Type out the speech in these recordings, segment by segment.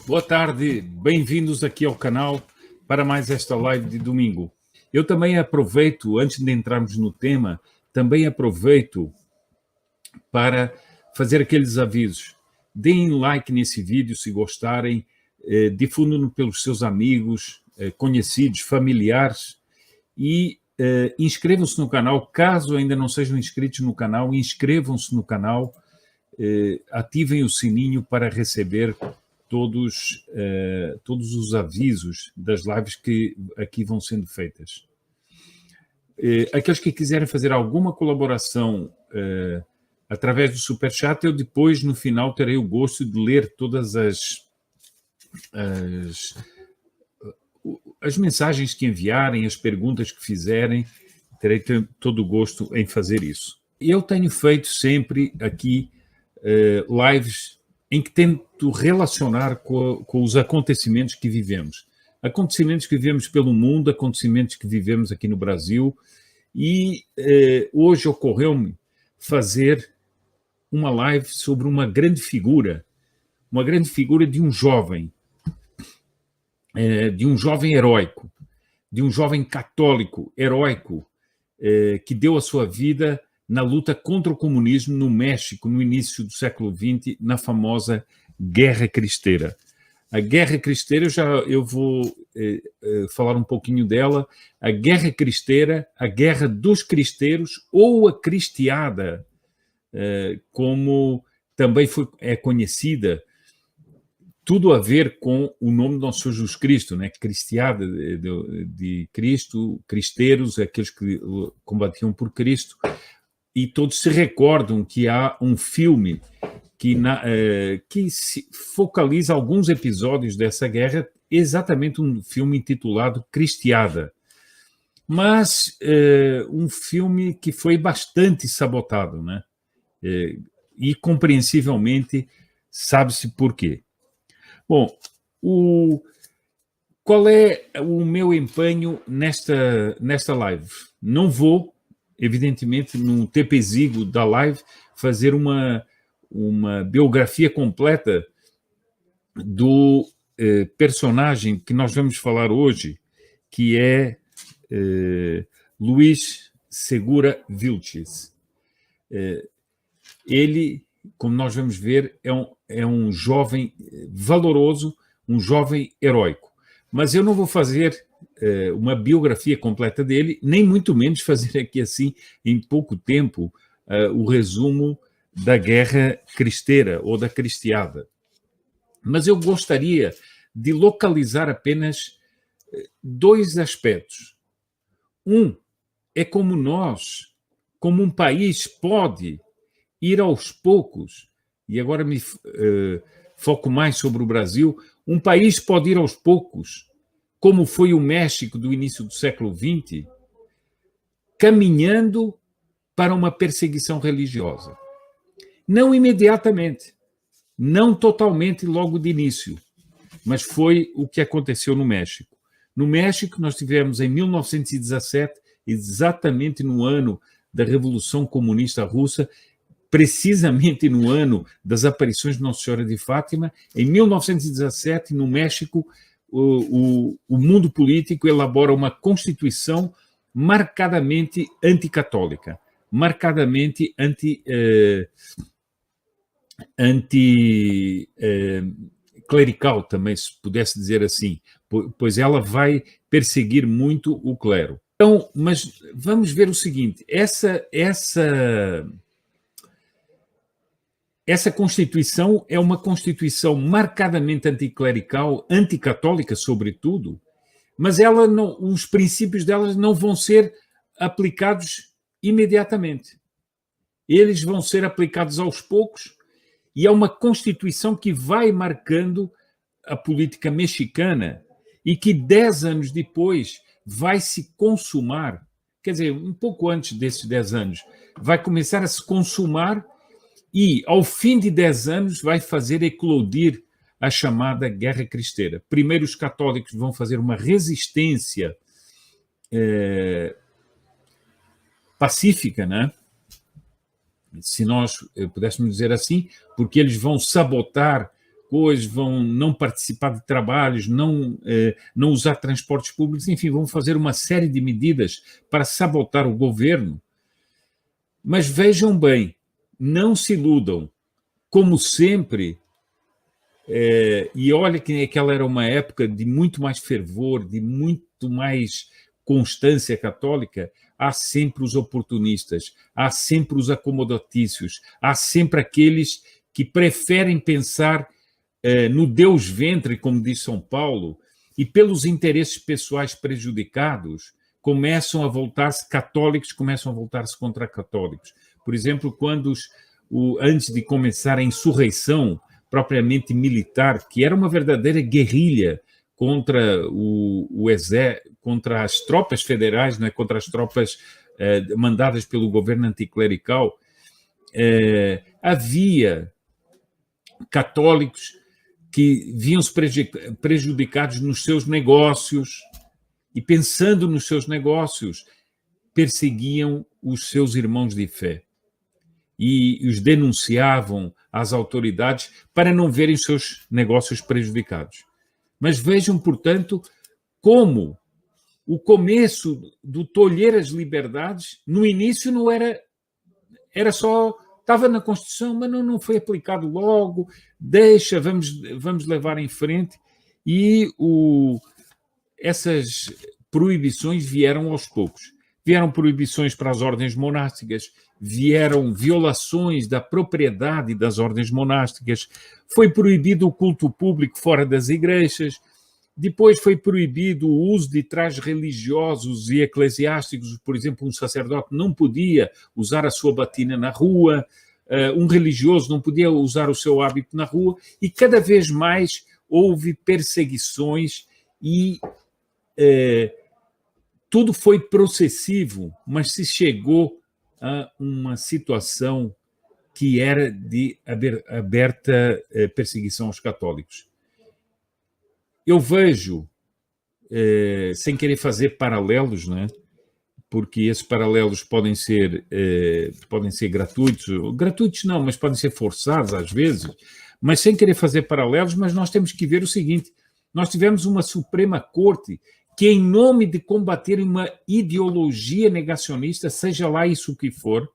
Boa tarde, bem-vindos aqui ao canal para mais esta live de domingo. Eu também aproveito, antes de entrarmos no tema, também aproveito para fazer aqueles avisos. Deem like nesse vídeo se gostarem, difundam-no pelos seus amigos, conhecidos, familiares e inscrevam-se no canal. Caso ainda não sejam inscritos no canal, inscrevam-se no canal, ativem o sininho para receber todos os avisos das lives que aqui vão sendo feitas. Aqueles que quiserem fazer alguma colaboração através do Superchat, eu depois, no final, terei o gosto de ler todas as mensagens que enviarem, as perguntas que fizerem, terei todo o gosto em fazer isso. Eu tenho feito sempre aqui lives em que tento relacionar com os acontecimentos que vivemos. Acontecimentos que vivemos pelo mundo, acontecimentos que vivemos aqui no Brasil. E hoje ocorreu-me fazer uma live sobre uma grande figura de um jovem heróico, de um jovem católico heróico que deu a sua vida na luta contra o comunismo no México, no início do século XX, na famosa Guerra Cristera. A Guerra Cristera, eu vou falar um pouquinho dela. A Guerra Cristera, a Guerra dos Cristeiros, ou a Cristiada, como também é conhecida, tudo a ver com o nome do nosso Senhor Jesus Cristo, né? Cristiada de Cristo, cristeiros, aqueles que combatiam por Cristo. E todos se recordam que há um filme que se focaliza alguns episódios dessa guerra, exatamente um filme intitulado Cristiada. Mas um filme que foi bastante sabotado, né? E compreensivelmente sabe-se por quê. Bom, qual é o meu empenho nesta live? Não vou, evidentemente, num tempo exíguo da live, fazer uma biografia completa do personagem que nós vamos falar hoje, que é Luís Segura Vilches. Ele, como nós vamos ver, é um jovem valoroso, um jovem heróico. Mas eu não vou fazer uma biografia completa dele, nem muito menos fazer aqui assim, em pouco tempo, o resumo da Guerra Cristera ou da Cristiada. Mas eu gostaria de localizar apenas dois aspectos. Um é como nós, como um país, pode ir aos poucos, e agora me foco mais sobre o Brasil, um país pode ir aos poucos, como foi o México do início do século XX, caminhando para uma perseguição religiosa. Não imediatamente, não totalmente logo de início, mas foi o que aconteceu no México. No México, nós tivemos em 1917, exatamente no ano da Revolução Comunista Russa, precisamente no ano das aparições de Nossa Senhora de Fátima, em 1917, no México, o mundo político elabora uma constituição marcadamente anticatólica, marcadamente anticlerical também, se pudesse dizer assim, pois ela vai perseguir muito o clero. Então, mas vamos ver o seguinte, essa Constituição é uma Constituição marcadamente anticlerical, anticatólica, sobretudo, mas os princípios delas não vão ser aplicados imediatamente. Eles vão ser aplicados aos poucos, e é uma Constituição que vai marcando a política mexicana e que 10 anos depois vai se consumar, quer dizer, um pouco antes desses 10 anos, vai começar a se consumar e, ao fim de 10 anos, vai fazer eclodir a chamada Guerra Cristera. Primeiro, os católicos vão fazer uma resistência pacífica, né? Se nós pudéssemos dizer assim, porque eles vão sabotar coisas, vão não participar de trabalhos, não usar transportes públicos, enfim, vão fazer uma série de medidas para sabotar o governo. Mas vejam bem, não se iludam. Como sempre, e olha que aquela era uma época de muito mais fervor, de muito mais constância católica, há sempre os oportunistas, há sempre os acomodatícios, há sempre aqueles que preferem pensar no Deus ventre, como diz São Paulo, e pelos interesses pessoais prejudicados, começam a voltar-se católicos, começam a voltar-se contra católicos. Por exemplo, quando antes de começar a insurreição propriamente militar, que era uma verdadeira guerrilha contra o exército, contra as tropas federais, não é? Contra as tropas mandadas pelo governo anticlerical, havia católicos que viam-se prejudicados nos seus negócios e, pensando nos seus negócios, perseguiam os seus irmãos de fé e os denunciavam às autoridades para não verem seus negócios prejudicados. Mas vejam, portanto, como o começo do tolher as liberdades, no início não era só, estava na Constituição, mas não foi aplicado logo, vamos levar em frente, e essas proibições vieram aos poucos. Vieram proibições para as ordens monásticas, vieram violações da propriedade das ordens monásticas, foi proibido o culto público fora das igrejas, depois foi proibido o uso de trajes religiosos e eclesiásticos, por exemplo, um sacerdote não podia usar a sua batina na rua, um religioso não podia usar o seu hábito na rua, e cada vez mais houve perseguições e tudo foi processivo, mas se chegou a uma situação que era de aberta perseguição aos católicos. Eu vejo, sem querer fazer paralelos, né? Porque esses paralelos podem ser gratuitos não, mas podem ser forçados às vezes, mas sem querer fazer paralelos, mas nós temos que ver o seguinte: nós tivemos uma Suprema Corte que, em nome de combater uma ideologia negacionista, seja lá isso que for,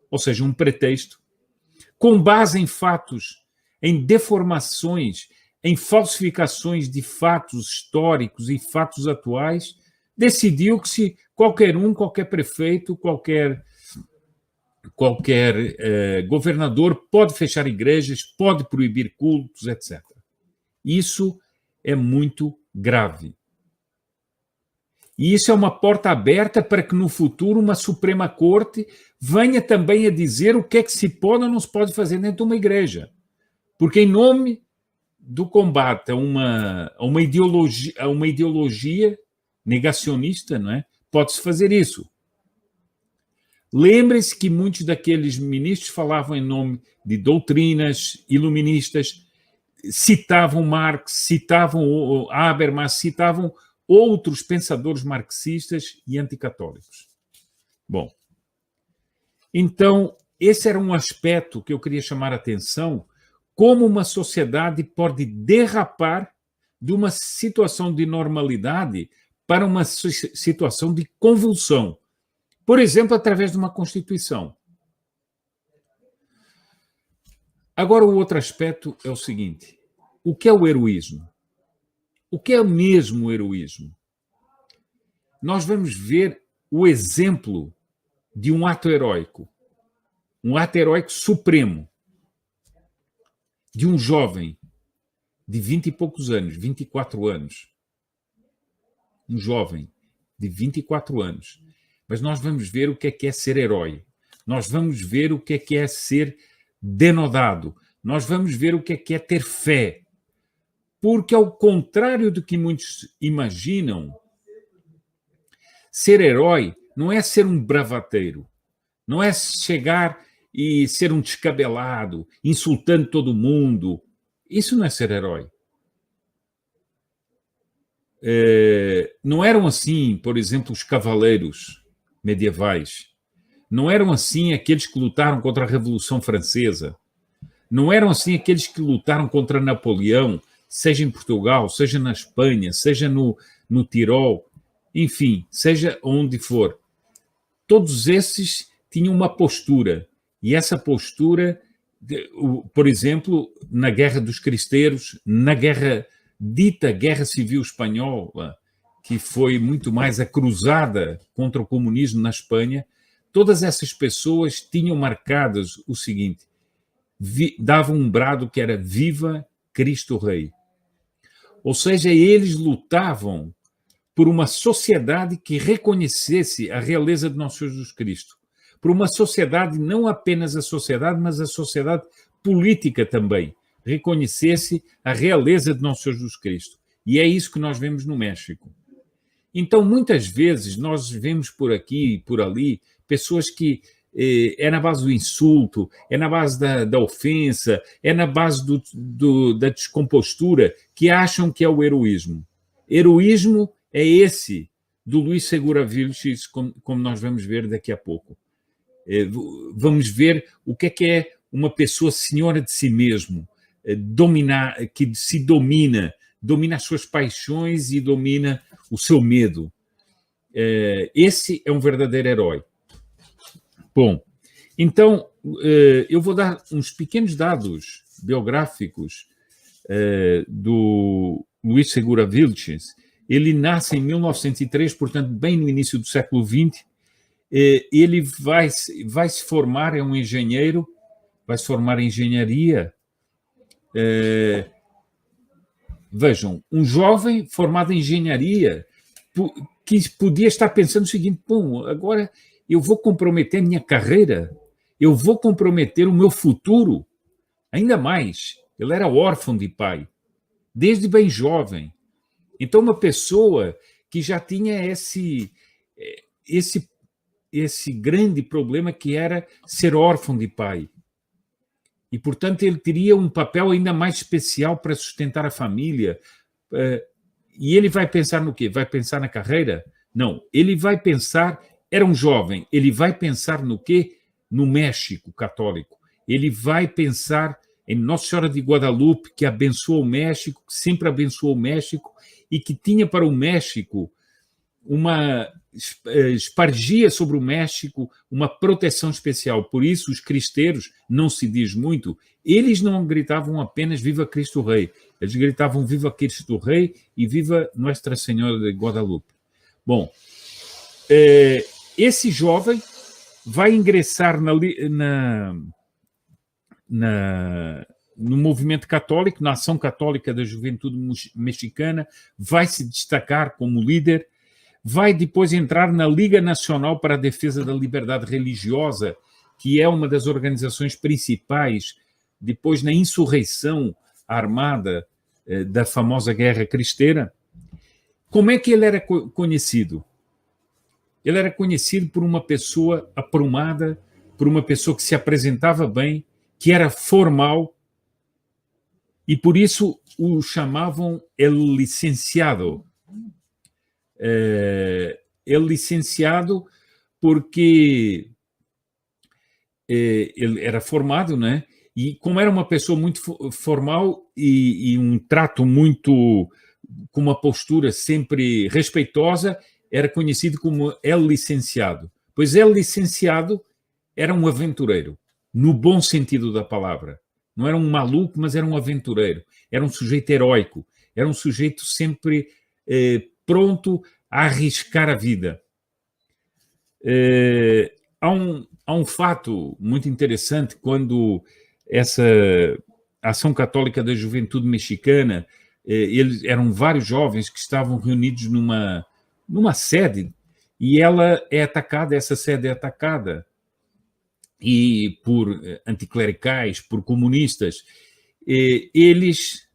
ou seja, um pretexto, com base em fatos, em deformações, em falsificações de fatos históricos e fatos atuais, decidiu que se qualquer prefeito, qualquer governador pode fechar igrejas, pode proibir cultos, etc. Isso é muito grave. E isso é uma porta aberta para que no futuro uma Suprema Corte venha também a dizer o que é que se pode ou não se pode fazer dentro de uma igreja. Porque, em nome do combate a uma ideologia negacionista, não é? Pode-se fazer isso. Lembrem-se que muitos daqueles ministros falavam em nome de doutrinas iluministas, citavam Marx, citavam Habermas, citavam outros pensadores marxistas e anticatólicos. Bom, então, esse era um aspecto que eu queria chamar a atenção, como uma sociedade pode derrapar de uma situação de normalidade para uma situação de convulsão. Por exemplo, através de uma Constituição. Agora, o outro aspecto é o seguinte: o que é o heroísmo? O que é mesmo o heroísmo? Nós vamos ver o exemplo de um ato heróico supremo, de um jovem de 20 e poucos anos, 24 anos. Um jovem de 24 anos. Mas nós vamos ver o que é ser herói. Nós vamos ver o que é ser denodado. Nós vamos ver o que é ter fé. Porque, ao contrário do que muitos imaginam, ser herói não é ser um bravateiro, não é chegar e ser um descabelado, insultando todo mundo. Isso não é ser herói. Não eram assim, por exemplo, os cavaleiros medievais. Não eram assim aqueles que lutaram contra a Revolução Francesa. Não eram assim aqueles que lutaram contra Napoleão, seja em Portugal, seja na Espanha, seja no Tirol, enfim, seja onde for. Todos esses tinham uma postura, e essa postura, por exemplo, na Guerra dos Cristeiros, na dita Guerra Civil Espanhola, que foi muito mais a cruzada contra o comunismo na Espanha, todas essas pessoas tinham marcadas o seguinte: davam um brado que era Viva Cristo Rei. Ou seja, eles lutavam por uma sociedade que reconhecesse a realeza de nosso Senhor Jesus Cristo. Por uma sociedade, não apenas a sociedade, mas a sociedade política também, reconhecesse a realeza de nosso Senhor Jesus Cristo. E é isso que nós vemos no México. Então, muitas vezes, nós vemos por aqui e por ali pessoas que é na base do insulto, é na base da ofensa, é na base da descompostura, que acham que é o heroísmo. Heroísmo é esse do Luís Segura Vilches, como nós vamos ver daqui a pouco. Vamos ver o que é uma pessoa senhora de si mesmo, que se domina as suas paixões e domina o seu medo. Esse é um verdadeiro herói. Bom, então, eu vou dar uns pequenos dados biográficos do Luís Segura Vilches. Ele nasce em 1903, portanto, bem no início do século XX. Ele vai se formar, é um engenheiro, vai se formar em engenharia. Vejam, um jovem formado em engenharia que podia estar pensando o seguinte: bom, agora eu vou comprometer minha carreira, eu vou comprometer o meu futuro. Ainda mais, ele era órfão de pai, desde bem jovem. Então, uma pessoa que já tinha esse grande problema que era ser órfão de pai. E, portanto, ele teria um papel ainda mais especial para sustentar a família. E ele vai pensar no quê? Vai pensar na carreira? Não, ele vai pensar... Era um jovem, ele vai pensar no quê? No México católico. Ele vai pensar em Nossa Senhora de Guadalupe, que abençoou o México, que sempre abençoou o México, e que tinha para o México espargia sobre o México uma proteção especial. Por isso, os cristeiros, não se diz muito, eles não gritavam apenas Viva Cristo Rei, eles gritavam Viva Cristo Rei e Viva Nossa Senhora de Guadalupe. Bom, esse jovem vai ingressar no movimento católico, na Ação Católica da Juventude Mexicana, vai se destacar como líder, vai depois entrar na Liga Nacional para a Defesa da Liberdade Religiosa, que é uma das organizações principais, depois na insurreição armada da famosa Guerra Cristera. Como é que ele era conhecido? Ele era conhecido por uma pessoa aprumada, por uma pessoa que se apresentava bem, que era formal, e por isso o chamavam El Licenciado. El Licenciado porque ele era formado, né? E como era uma pessoa muito formal e um trato muito, com uma postura sempre respeitosa, era conhecido como El Licenciado. Pois El Licenciado era um aventureiro, no bom sentido da palavra. Não era um maluco, mas era um aventureiro. Era um sujeito heróico. Era um sujeito sempre pronto a arriscar a vida. Há um fato muito interessante quando essa Ação Católica da Juventude Mexicana, eles eram vários jovens que estavam reunidos numa sede, e essa sede é atacada e por anticlericais, por comunistas. Eles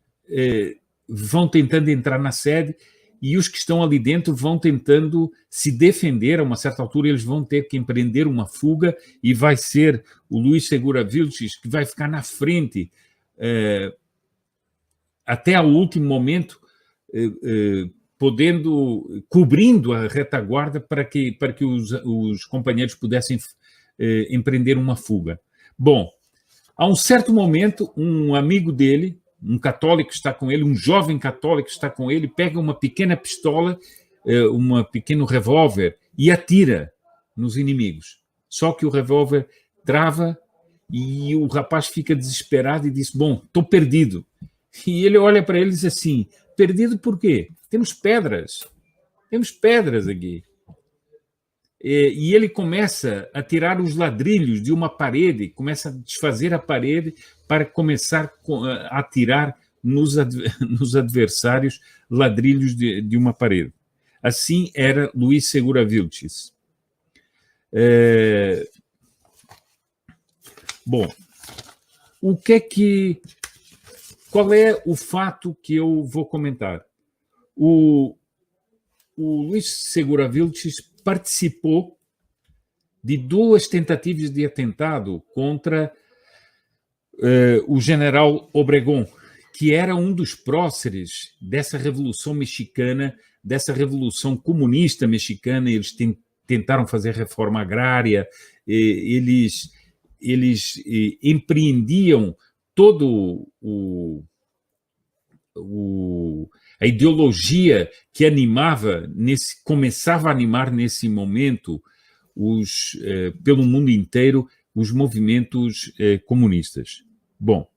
vão tentando entrar na sede e os que estão ali dentro vão tentando se defender. A uma certa altura eles vão ter que empreender uma fuga e vai ser o Luís Segura Vilches que vai ficar na frente até ao último momento, cobrindo a retaguarda para que os companheiros pudessem empreender uma fuga. Bom, A um certo momento, um amigo dele, um católico está com ele, um jovem católico está com ele, pega uma pequena pistola, um pequeno revólver e atira nos inimigos. Só que o revólver trava e o rapaz fica desesperado e diz: bom, estou perdido. E ele olha para ele e diz assim: perdido por quê? Temos pedras aqui. E ele começa a tirar os ladrilhos de uma parede, começa a desfazer a parede para começar a atirar nos adversários ladrilhos de uma parede. Assim era Luís Segura Vilches. Bom, qual é o fato que eu vou comentar? O Luís Segura Vilches participou de 2 tentativas de atentado contra o general Obregón, que era um dos próceres dessa Revolução Mexicana, dessa Revolução Comunista Mexicana. Eles tentaram fazer reforma agrária, eles empreendiam todo a ideologia que começava a animar nesse momento pelo mundo inteiro os movimentos comunistas. Bom,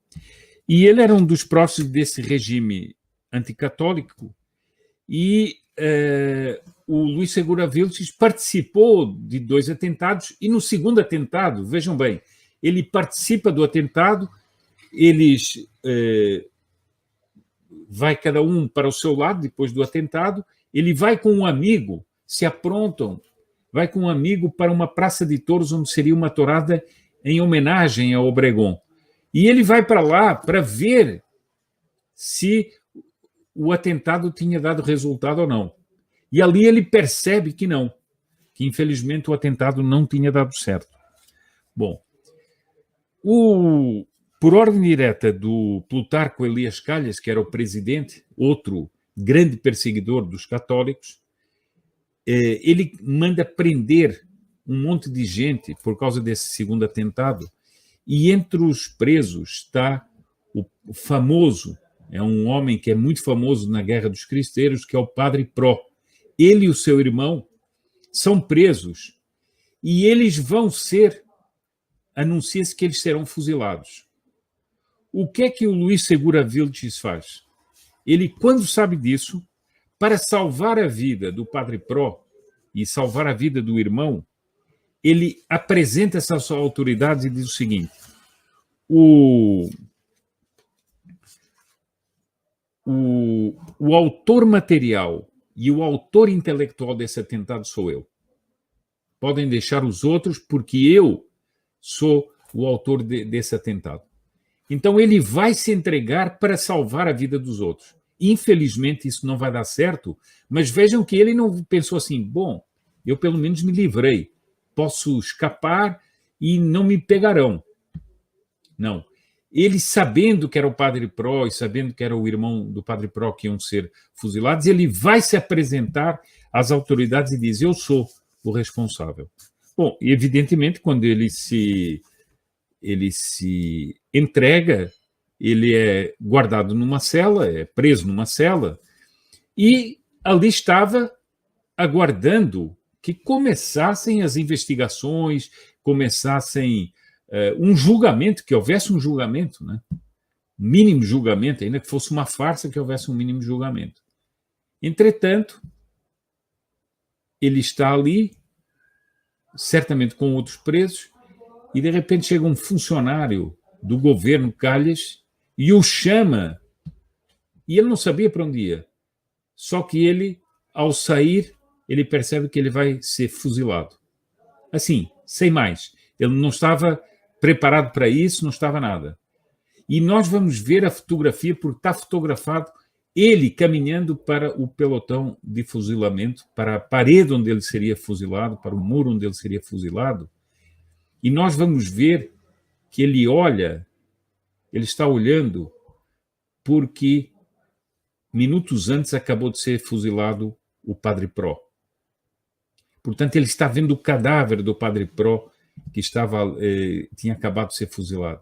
e ele era um dos próximos desse regime anticatólico e o Luís Segura Vilches participou de 2 atentados e no segundo atentado, vejam bem, ele participa do atentado, eles vai cada um para o seu lado depois do atentado, ele vai com um amigo, se aprontam, vai com um amigo para uma praça de touros onde seria uma tourada em homenagem a Obregón. E ele vai para lá para ver se o atentado tinha dado resultado ou não. E ali ele percebe que não, que infelizmente o atentado não tinha dado certo. Bom, por ordem direta do Plutarco Elias Calles, que era o presidente, outro grande perseguidor dos católicos, ele manda prender um monte de gente por causa desse segundo atentado, e entre os presos está o famoso, é um homem que é muito famoso na Guerra dos Cristeiros, que é o Padre Pró. Ele e o seu irmão são presos e eles vão anuncia-se que eles serão fuzilados. O que é que o Luís Segura Vilches faz? Ele, quando sabe disso, para salvar a vida do Padre Pró e salvar a vida do irmão, ele apresenta essas autoridades e diz o seguinte: o autor material e o autor intelectual desse atentado sou eu. Podem deixar os outros, porque eu sou o autor desse atentado. Então ele vai se entregar para salvar a vida dos outros. Infelizmente isso não vai dar certo, mas vejam que ele não pensou assim: bom, eu pelo menos me livrei, posso escapar e não me pegarão. Não. Ele, sabendo que era o Padre Pró e sabendo que era o irmão do Padre Pró que iam ser fuzilados, ele vai se apresentar às autoridades e diz: eu sou o responsável. Bom, e evidentemente, quando ele se entrega, ele é guardado numa cela, é preso numa cela, e ali estava aguardando que começassem as investigações, começassem um julgamento, que houvesse um julgamento, né? Mínimo julgamento, ainda que fosse uma farsa, que houvesse um mínimo julgamento. Entretanto, ele está ali, certamente com outros presos, e de repente chega um funcionário do governo Calles e o chama, e ele não sabia para onde ia. Só que ele, ao sair, ele percebe que ele vai ser fuzilado. Assim, sem mais. Ele não estava preparado para isso, não estava nada. E nós vamos ver a fotografia, porque está fotografado ele caminhando para o pelotão de fuzilamento, para a parede onde ele seria fuzilado, para o muro onde ele seria fuzilado. E nós vamos ver que ele está olhando porque minutos antes acabou de ser fuzilado o Padre Pró. Portanto, ele está vendo o cadáver do Padre Pró que tinha acabado de ser fuzilado.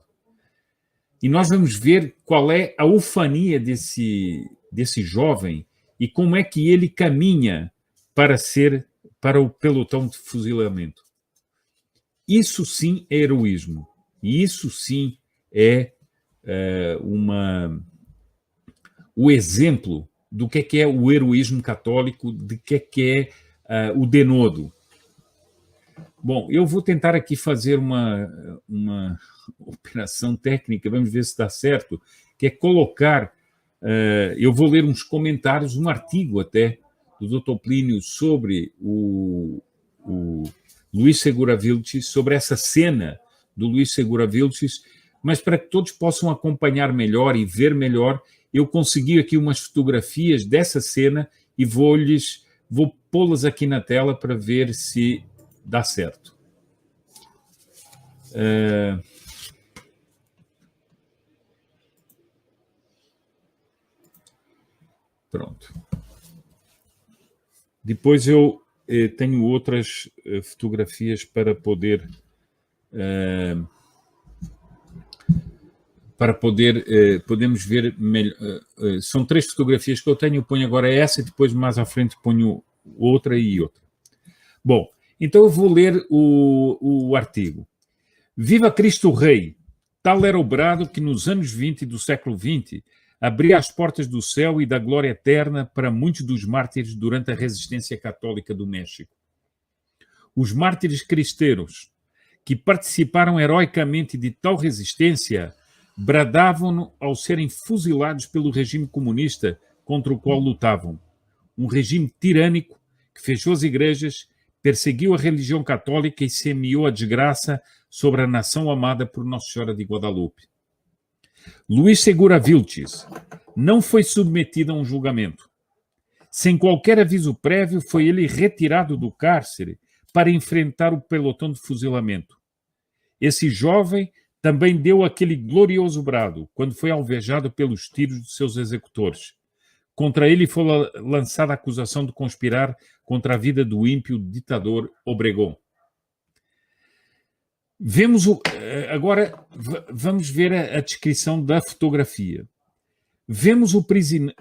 E nós vamos ver qual é a ufania desse jovem e como é que ele caminha para o pelotão de fuzilamento. Isso sim é heroísmo. E isso sim é o exemplo do que é o heroísmo católico, de que é o denodo. Bom, eu vou tentar aqui fazer uma operação técnica, vamos ver se dá certo, que é colocar, eu vou ler uns comentários, um artigo até, do Dr. Plínio sobre o Luís Segura Vilches, sobre essa cena do Luís Segura Vilches, mas para que todos possam acompanhar melhor e ver melhor, eu consegui aqui umas fotografias dessa cena e vou pô-las aqui na tela para ver se dá certo. Pronto. Depois eu tenho outras fotografias para poder podemos ver melhor. São 3 fotografias que eu tenho, eu ponho agora essa e depois mais à frente ponho outra e outra. Bom, então eu vou ler o artigo. Viva Cristo Rei! Tal era o brado que nos anos 20 do século XX abria as portas do céu e da glória eterna para muitos dos mártires durante a resistência católica do México. Os mártires cristeiros que participaram heroicamente de tal resistência bradavam ao serem fuzilados pelo regime comunista contra o qual lutavam. Um regime tirânico que fechou as igrejas, perseguiu a religião católica e semeou a desgraça sobre a nação amada por Nossa Senhora de Guadalupe. Luís Segura Vilches não foi submetido a um julgamento. Sem qualquer aviso prévio, foi ele retirado do cárcere para enfrentar o pelotão de fuzilamento. Esse jovem também deu aquele glorioso brado quando foi alvejado pelos tiros de seus executores. Contra ele foi lançada a acusação de conspirar contra a vida do ímpio ditador Obregón. Agora vamos ver a descrição da fotografia. Vemos o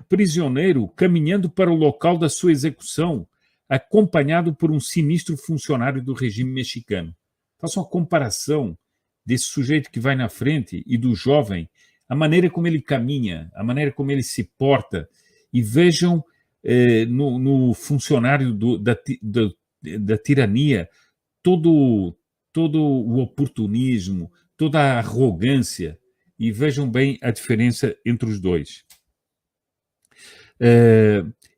prisioneiro caminhando para o local da sua execução, acompanhado por um sinistro funcionário do regime mexicano. Faça uma comparação desse sujeito que vai na frente e do jovem, a maneira como ele caminha, a maneira como ele se porta, e vejam no funcionário da tirania todo o oportunismo, toda a arrogância, e vejam bem a diferença entre os dois.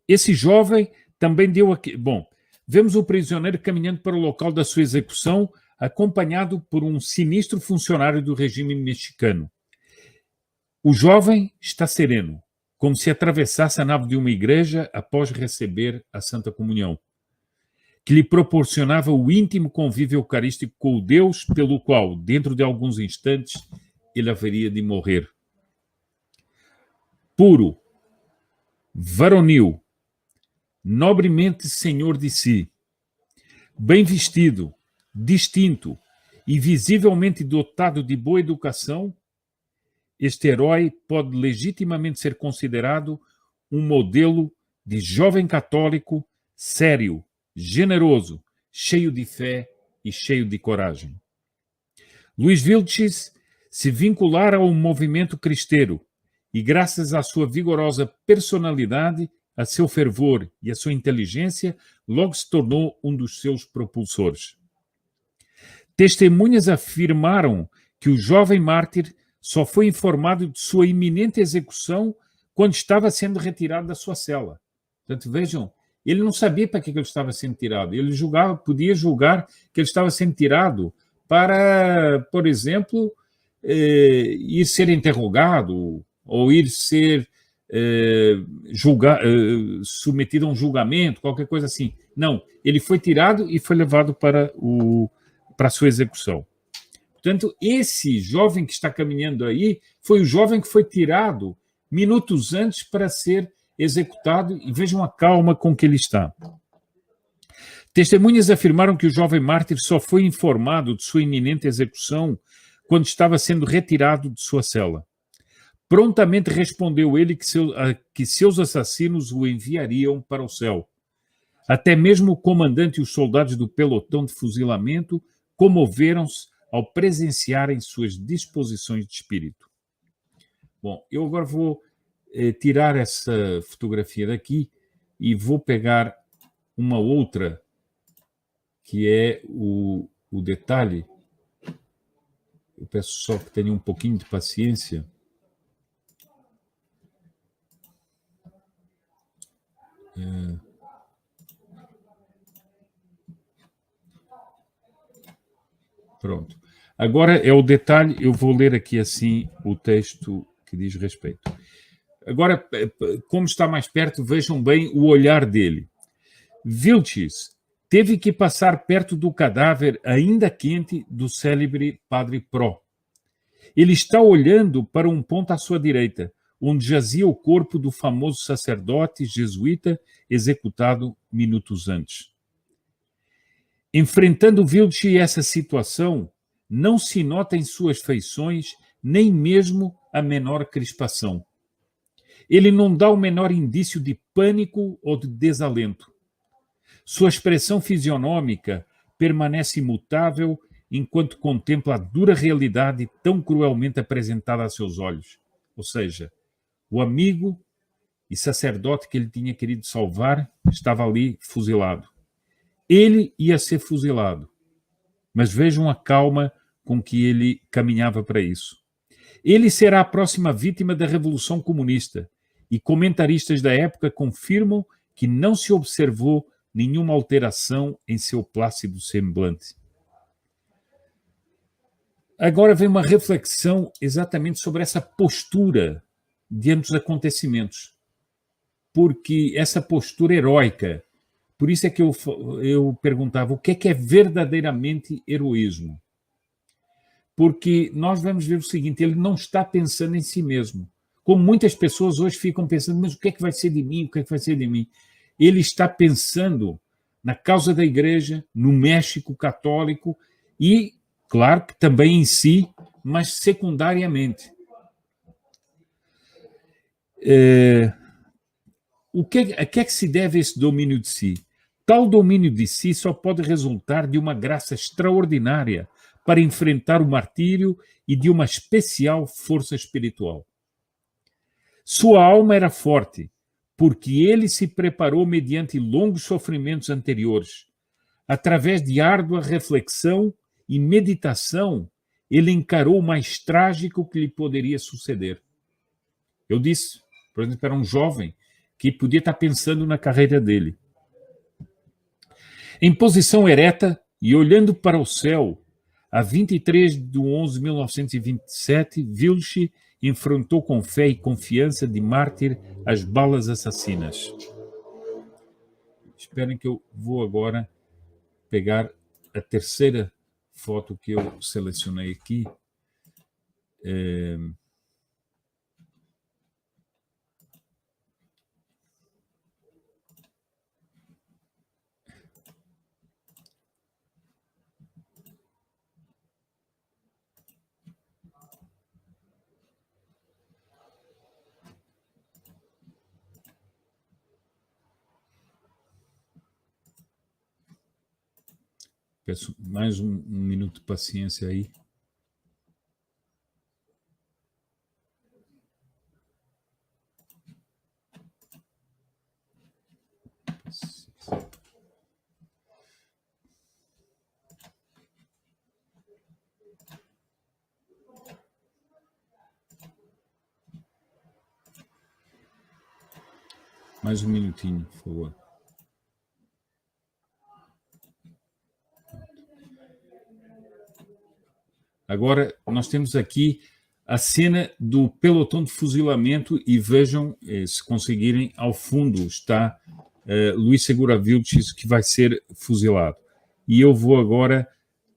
Esse jovem também deu aqui... Bom, vemos o prisioneiro caminhando para o local da sua execução, acompanhado por um sinistro funcionário do regime mexicano. O jovem está sereno, como se atravessasse a nave de uma igreja após receber a Santa Comunhão, que lhe proporcionava o íntimo convívio eucarístico com o Deus pelo qual, dentro de alguns instantes, ele haveria de morrer. Puro, varonil, nobremente senhor de si, bem vestido, distinto e visivelmente dotado de boa educação, este herói pode legitimamente ser considerado um modelo de jovem católico sério, generoso, cheio de fé e cheio de coragem. Luís Vilches se vinculara ao movimento cristeiro e, graças à sua vigorosa personalidade, a seu fervor e a sua inteligência, logo se tornou um dos seus propulsores. Testemunhas afirmaram que o jovem mártir só foi informado de sua iminente execução quando estava sendo retirado da sua cela. Portanto, vejam, ele não sabia para que ele estava sendo tirado. Ele podia julgar que ele estava sendo tirado para, por exemplo, ir ser interrogado ou ir ser submetido a um julgamento, qualquer coisa assim. Não, ele foi tirado e foi levado para a sua execução. Portanto, esse jovem que está caminhando aí foi o jovem que foi tirado minutos antes para ser executado, e vejam a calma com que ele está. Testemunhas afirmaram que o jovem mártir só foi informado de sua iminente execução quando estava sendo retirado de sua cela. Prontamente respondeu ele que seus assassinos o enviariam para o céu. Até mesmo o comandante e os soldados do pelotão de fuzilamento comoveram-se ao presenciarem suas disposições de espírito. Bom, eu agora vou tirar essa fotografia daqui e vou pegar uma outra, que é o detalhe. Eu peço só que tenham um pouquinho de paciência. Pronto. Agora é o detalhe, eu vou ler aqui assim o texto que diz respeito. Agora, como está mais perto, vejam bem o olhar dele. Vilches teve que passar perto do cadáver ainda quente do célebre Padre Pro. Ele está olhando para um ponto à sua direita, onde jazia o corpo do famoso sacerdote jesuíta executado minutos antes. Enfrentando Vilches essa situação, não se nota em suas feições nem mesmo a menor crispação. Ele não dá o menor indício de pânico ou de desalento. Sua expressão fisionômica permanece imutável enquanto contempla a dura realidade tão cruelmente apresentada a seus olhos. Ou seja, o amigo e sacerdote que ele tinha querido salvar estava ali fuzilado. Ele ia ser fuzilado, mas vejam a calma com que ele caminhava para isso. Ele será a próxima vítima da Revolução Comunista, e comentaristas da época confirmam que não se observou nenhuma alteração em seu plácido semblante. Agora vem uma reflexão exatamente sobre essa postura diante dos acontecimentos, porque essa postura heróica, por isso é que eu perguntava o que é verdadeiramente heroísmo. Porque nós vamos ver o seguinte, ele não está pensando em si mesmo. Como muitas pessoas hoje ficam pensando, mas o que é que vai ser de mim? O que é que vai ser de mim? Ele está pensando na causa da igreja, no México católico e, claro, que também em si, mas secundariamente. A que é que se deve esse domínio de si? Tal domínio de si só pode resultar de uma graça extraordinária para enfrentar o martírio e de uma especial força espiritual. Sua alma era forte, porque ele se preparou mediante longos sofrimentos anteriores. Através de árdua reflexão e meditação, ele encarou o mais trágico que lhe poderia suceder. Eu disse, por exemplo, era um jovem que podia estar pensando na carreira dele. Em posição ereta e olhando para o céu, a 23 de 11 de 1927, Vilches enfrentou com fé e confiança de mártir as balas assassinas. Esperem que eu vou agora pegar a terceira foto que eu selecionei aqui. Peço mais um minuto de paciência aí. Mais um minutinho, por favor. Agora, nós temos aqui a cena do pelotão de fuzilamento e vejam, se conseguirem, ao fundo está Luis Segura Vilches, que vai ser fuzilado. E eu vou agora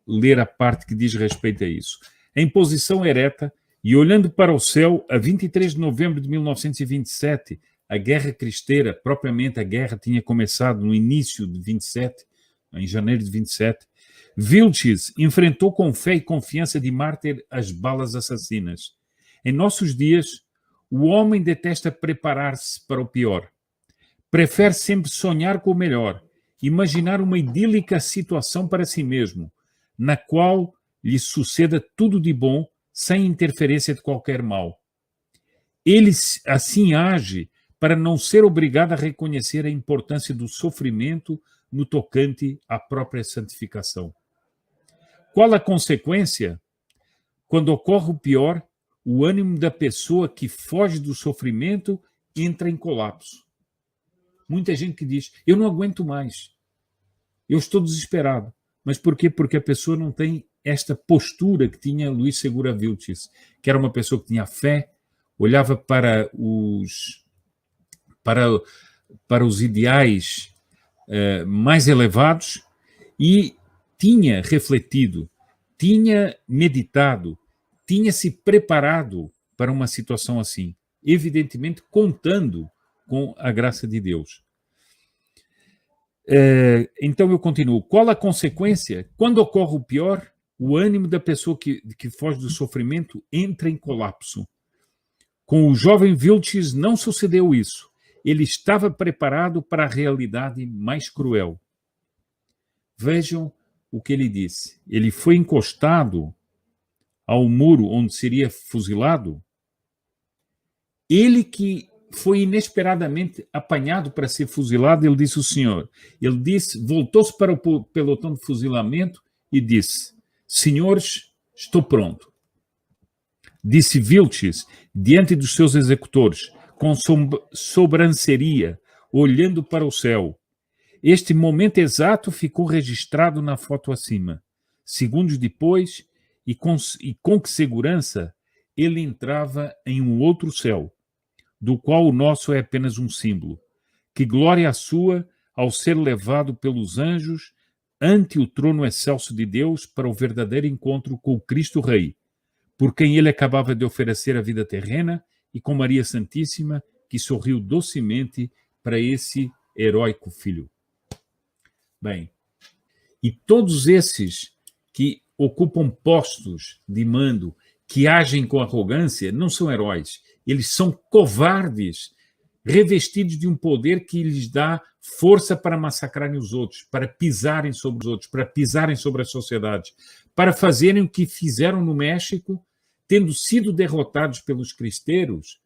ler a parte que diz respeito a isso. Em posição ereta e olhando para o céu, a 23 de novembro de 1927, a Guerra Cristeira, propriamente a guerra tinha começado no início de 27, em janeiro de 27, Vilches enfrentou com fé e confiança de mártir as balas assassinas. Em nossos dias, O homem detesta preparar-se para o pior. Prefere sempre sonhar com o melhor, imaginar uma idílica situação para si mesmo, na qual lhe suceda tudo de bom, sem interferência de qualquer mal. Ele assim age para não ser obrigado a reconhecer a importância do sofrimento no tocante à própria santificação. Qual a consequência? Quando ocorre o pior, o ânimo da pessoa que foge do sofrimento entra em colapso. Muita gente que diz, eu não aguento mais, eu estou desesperado. Mas por quê? Porque a pessoa não tem esta postura que tinha Luiz Segura Vilches, que era uma pessoa que tinha fé, olhava para os ideais mais elevados e tinha refletido, tinha meditado, tinha se preparado para uma situação assim, evidentemente contando com a graça de Deus. Então eu continuo. Qual a consequência? Quando ocorre o pior, o ânimo da pessoa que foge do sofrimento entra em colapso. Com o jovem Vilches não sucedeu isso. Ele estava preparado para a realidade mais cruel. Vejam o que ele disse. Ele foi encostado ao muro onde seria fuzilado. Ele que foi inesperadamente apanhado para ser fuzilado, ele disse o senhor. Ele disse, voltou-se para o pelotão de fuzilamento e disse, senhores, estou pronto. Disse Vilches, diante dos seus executores, com sobranceria, olhando para o céu. Este momento exato ficou registrado na foto acima. Segundos depois, e com que segurança, ele entrava em um outro céu, do qual o nosso é apenas um símbolo. Que glória a sua ao ser levado pelos anjos ante o trono excelso de Deus para o verdadeiro encontro com o Cristo Rei, por quem ele acabava de oferecer a vida terrena, e com Maria Santíssima, que sorriu docemente para esse heróico filho. Bem, e todos esses que ocupam postos de mando, que agem com arrogância, não são heróis. Eles são covardes, revestidos de um poder que lhes dá força para massacrarem os outros, para pisarem sobre os outros, para pisarem sobre a sociedade, para fazerem o que fizeram no México, tendo sido derrotados pelos cristeiros.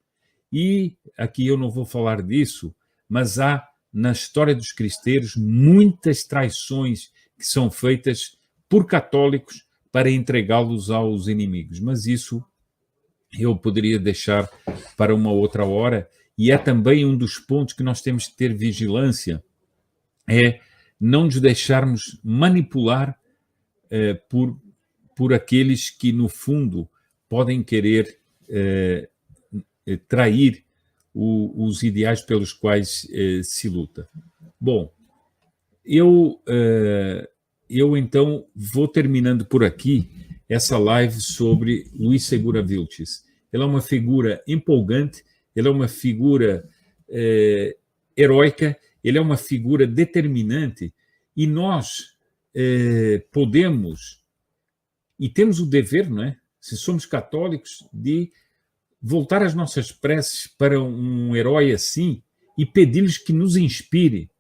E aqui eu não vou falar disso, mas há na história dos cristeiros muitas traições que são feitas por católicos para entregá-los aos inimigos. Mas isso eu poderia deixar para uma outra hora, e é também um dos pontos que nós temos que ter vigilância, é não nos deixarmos manipular por aqueles que, no fundo, podem querer trair os ideais pelos quais se luta. Bom, eu então vou terminando por aqui essa live sobre Luiz Segura Vilches. Ele é uma figura empolgante, ele é uma figura heróica, ele é uma figura determinante, e nós podemos, e temos o dever, não é? Se somos católicos, de voltar as nossas preces para um herói assim e pedir-lhes que nos inspire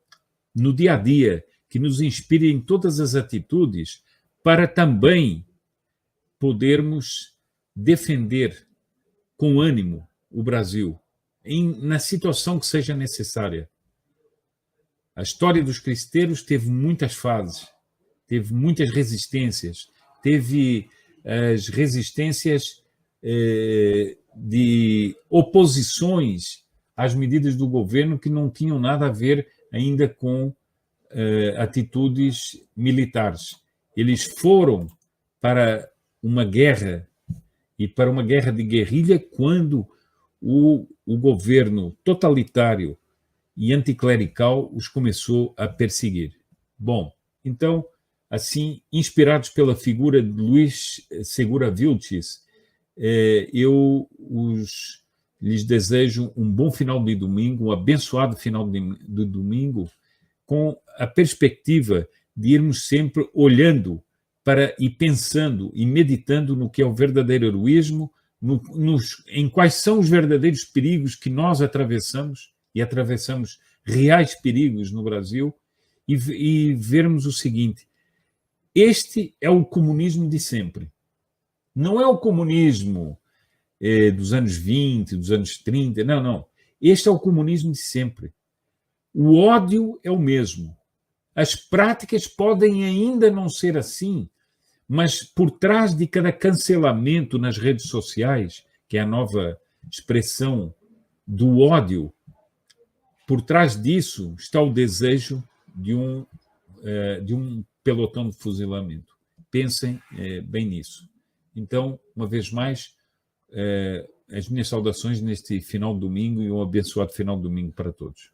no dia a dia, que nos inspire em todas as atitudes, para também podermos defender com ânimo o Brasil, na situação que seja necessária. A história dos cristeiros teve muitas fases, teve muitas resistências, teve as resistências de oposições às medidas do governo que não tinham nada a ver ainda com atitudes militares. Eles foram para uma guerra, e para uma guerra de guerrilha, quando o governo totalitário e anticlerical os começou a perseguir. Bom, então, assim, inspirados pela figura de Luiz Segura Vilches, eu lhes desejo um bom final de domingo, um abençoado final de domingo, com a perspectiva de irmos sempre olhando para e pensando e meditando no que é o verdadeiro heroísmo, em quais são os verdadeiros perigos que nós atravessamos, e atravessamos reais perigos no Brasil, e vermos o seguinte: este é o comunismo de sempre. Não é o comunismo dos anos 20, dos anos 30, não, não. Este é o comunismo de sempre. O ódio é o mesmo. As práticas podem ainda não ser assim, mas por trás de cada cancelamento nas redes sociais, que é a nova expressão do ódio, por trás disso está o desejo de um pelotão de fuzilamento. Pensem bem nisso. Então, uma vez mais, as minhas saudações neste final de domingo e um abençoado final de domingo para todos.